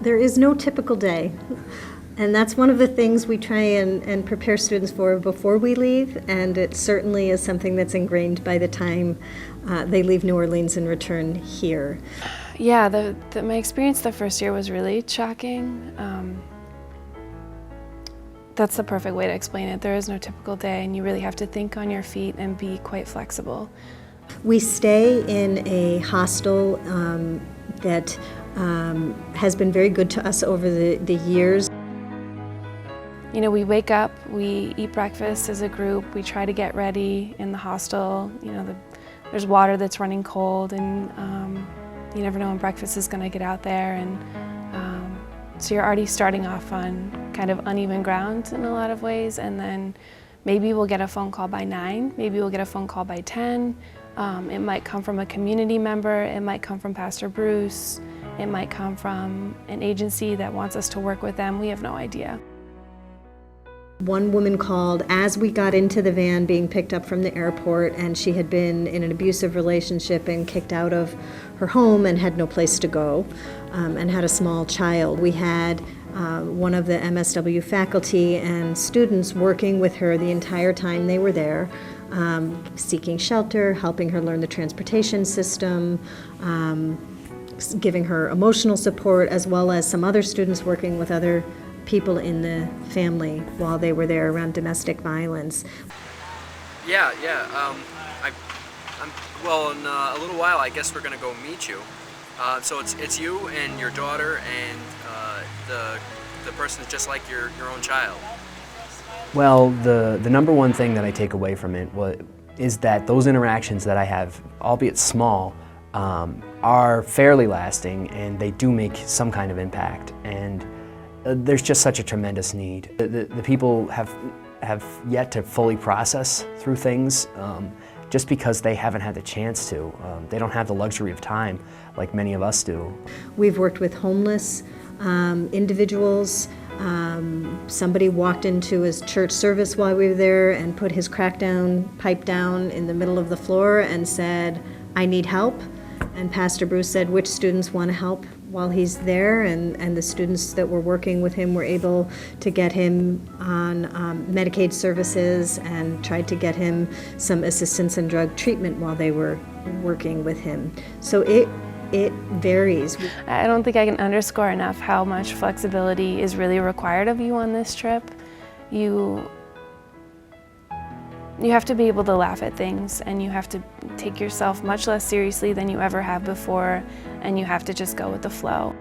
There is no typical day. And that's one of the things we try and prepare students for before we leave, and it certainly is something that's ingrained by the time they leave New Orleans and return here. Yeah, my experience the first year was really shocking. That's the perfect way to explain it. There is no typical day, and you really have to think on your feet and be quite flexible. We stay in a hostel that has been very good to us over the years. You know, we wake up, we eat breakfast as a group, we try to get ready in the hostel. You know, there's water that's running cold, and you never know when breakfast is going to get out there. And so you're already starting off on kind of uneven ground in a lot of ways, and then maybe we'll get a phone call by 9, maybe we'll get a phone call by 10. It might come from a community member, it might come from Pastor Bruce, it might come from an agency that wants us to work with them. We have no idea. One woman called as we got into the van being picked up from the airport, and she had been in an abusive relationship and kicked out of her home and had no place to go, and had a small child. We had one of the MSW faculty and students working with her the entire time they were there, seeking shelter, helping her learn the transportation system, giving her emotional support, as well as some other students working with other people in the family while they were there around domestic violence. Yeah. Well, in a little while, I guess we're going to go meet you. So it's you and your daughter and the person is just like your own child. Well, the number one thing that I take away from it is that those interactions that I have, albeit small, are fairly lasting, and they do make some kind of impact. And there's just such a tremendous need. The people have yet to fully process through things just because they haven't had the chance to. They don't have the luxury of time like many of us do. We've worked with homeless individuals. Somebody walked into his church service while we were there and put his crackdown pipe down in the middle of the floor and said, "I need help." And Pastor Bruce said, "Which students want to help?" while he's there, and the students that were working with him were able to get him on Medicaid services and tried to get him some assistance in drug treatment while they were working with him. So it varies. I don't think I can underscore enough how much flexibility is really required of you on this trip. You have to be able to laugh at things, and you have to take yourself much less seriously than you ever have before, and you have to just go with the flow.